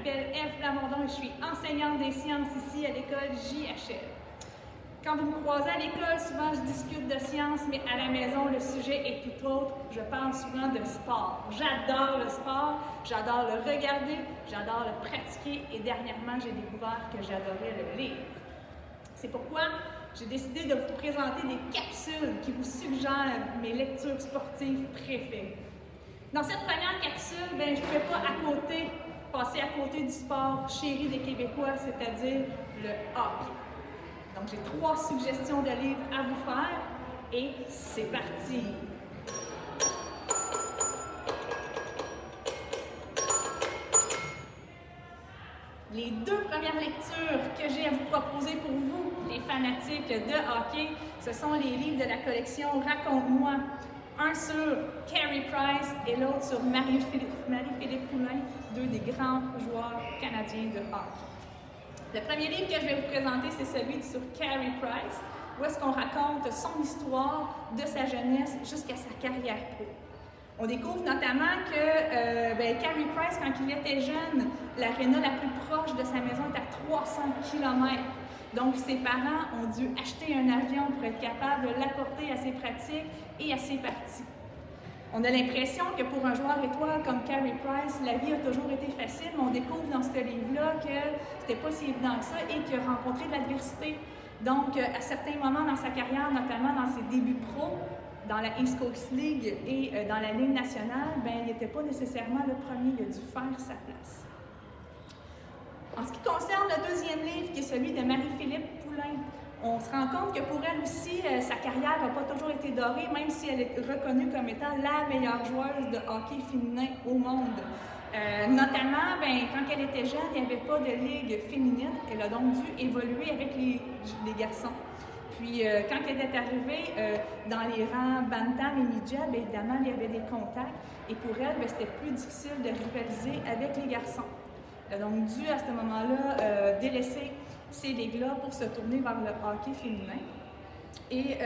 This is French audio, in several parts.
m'appelle Ève Plamondon et je suis enseignante des sciences ici à l'école JHL. Quand vous me croisez à l'école, souvent je discute de sciences, mais à la maison, le sujet est tout autre. Je parle souvent de sport. J'adore le sport, j'adore le regarder, j'adore le pratiquer et dernièrement, j'ai découvert que j'adorais le lire. C'est pourquoi j'ai décidé de vous présenter des capsules qui vous suggèrent mes lectures sportives préférées. Dans cette première capsule, je ne pouvais pas passer à côté du sport chéri des Québécois, c'est-à-dire le hockey. Donc, j'ai 3 suggestions de livres à vous faire et c'est parti! Les 2 premières lectures que j'ai à vous proposer pour vous, les fanatiques de hockey, ce sont les livres de la collection Raconte-moi. Un sur Carey Price et l'autre sur Marie-Philippe Poulin, 2 des grands joueurs canadiens de hockey. Le premier livre que je vais vous présenter, c'est celui sur Carey Price, où est-ce qu'on raconte son histoire de sa jeunesse jusqu'à sa carrière pro. On découvre notamment que Carey Price, quand il était jeune, l'aréna la plus proche de sa maison est à 300 km. Donc, ses parents ont dû acheter un avion pour être capable de l'apporter à ses pratiques et à ses parties. On a l'impression que pour un joueur étoile comme Carey Price, la vie a toujours été facile, mais on découvre dans ce livre-là que c'était pas si évident que ça et qu'il a rencontré de l'adversité. Donc, à certains moments dans sa carrière, notamment dans ses débuts pro, dans la East Coast League et dans la Ligue nationale, il n'était pas nécessairement le premier, il a dû faire sa place. En ce qui concerne le deuxième livre, qui est celui de Marie-Philippe Poulin, on se rend compte que pour elle aussi, sa carrière n'a pas toujours été dorée, même si elle est reconnue comme étant la meilleure joueuse de hockey féminin au monde. Notamment, quand elle était jeune, il n'y avait pas de ligue féminine. Elle a donc dû évoluer avec les garçons. Puis, quand elle est arrivée dans les rangs Bantam et Midget, évidemment, il y avait des contacts. Et pour elle, c'était plus difficile de rivaliser avec les garçons. Elle a donc dû, à ce moment-là, délaisser ces ligues-là pour se tourner vers le hockey féminin. Et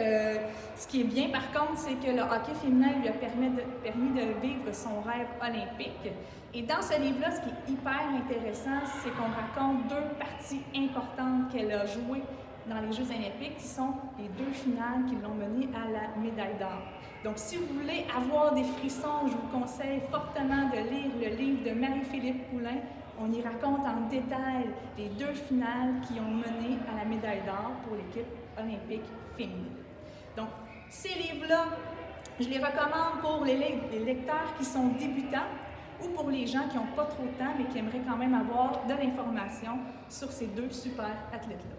ce qui est bien, par contre, c'est que le hockey féminin lui a permis de vivre son rêve olympique. Et dans ce livre-là, ce qui est hyper intéressant, c'est qu'on raconte 2 parties importantes qu'elle a jouées dans les Jeux olympiques, qui sont les 2 finales qui l'ont menée à la médaille d'or. Donc, si vous voulez avoir des frissons, je vous conseille fortement de lire le livre de Marie-Philippe Poulin. On y raconte en détail les 2 finales qui ont mené à la médaille d'or pour l'équipe olympique féminine. Donc, ces livres-là, je les recommande pour les lecteurs qui sont débutants ou pour les gens qui n'ont pas trop de temps mais qui aimeraient quand même avoir de l'information sur ces 2 super athlètes-là.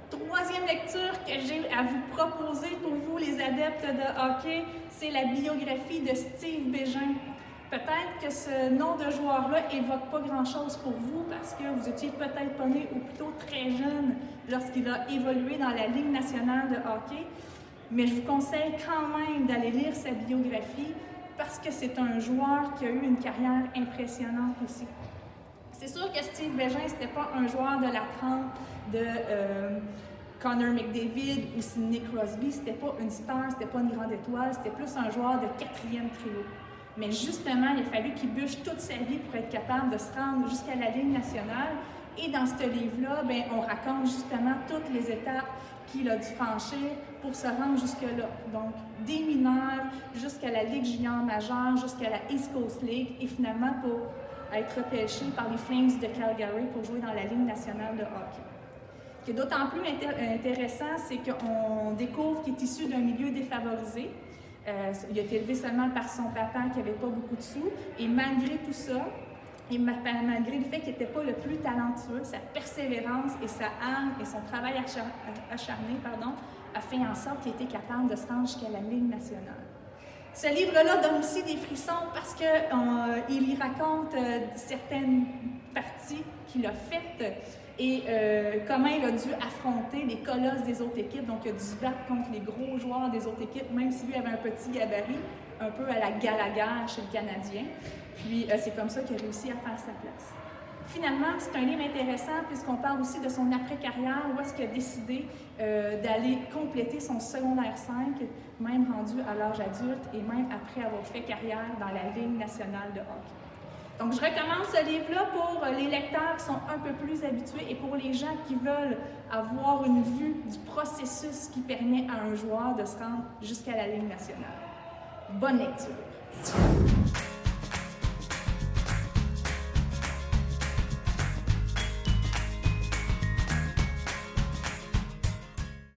Troisième lecture que j'ai à vous proposer pour vous, les adeptes de hockey, c'est la biographie de Steve Bégin. Peut-être que ce nom de joueur-là évoque pas grand-chose pour vous parce que vous étiez peut-être pas né ou plutôt très jeune lorsqu'il a évolué dans la Ligue nationale de hockey. Mais je vous conseille quand même d'aller lire sa biographie parce que c'est un joueur qui a eu une carrière impressionnante aussi. C'est sûr que Steve Bégin, c'était pas un joueur de la trempe de Connor McDavid ou Sidney Crosby. C'était pas une star, c'était pas une grande étoile, c'était plus un joueur de 4e trio. Mais justement, il a fallu qu'il bûche toute sa vie pour être capable de se rendre jusqu'à la Ligue nationale. Et dans ce livre-là, on raconte justement toutes les étapes qu'il a dû franchir pour se rendre jusque-là. Donc, des mineurs jusqu'à la Ligue junior majeure, jusqu'à la East Coast League et finalement pour être repêché par les Flames de Calgary pour jouer dans la Ligue nationale de hockey. Ce qui est d'autant plus intéressant, c'est qu'on découvre qu'il est issu d'un milieu défavorisé. Il a été élevé seulement par son papa qui n'avait pas beaucoup de sous. Et malgré tout ça, et malgré le fait qu'il n'était pas le plus talentueux, sa persévérance et sa âme et son travail acharné a fait en sorte qu'il était capable de se rendre jusqu'à la Ligue nationale. Ce livre-là donne aussi des frissons parce qu'il y raconte certaines parties qu'il a faites et comment il a dû affronter les colosses des autres équipes. Donc, il a dû se battre contre les gros joueurs des autres équipes, même si lui avait un petit gabarit, un peu à la Gallagher chez le Canadien. Puis, c'est comme ça qu'il a réussi à faire sa place. Finalement, c'est un livre intéressant puisqu'on parle aussi de son après-carrière, où est-ce qu'il a décidé d'aller compléter son secondaire 5, même rendu à l'âge adulte et même après avoir fait carrière dans la Ligue nationale de hockey. Donc, je recommande ce livre-là pour les lecteurs qui sont un peu plus habitués et pour les gens qui veulent avoir une vue du processus qui permet à un joueur de se rendre jusqu'à la Ligue nationale. Bonne lecture!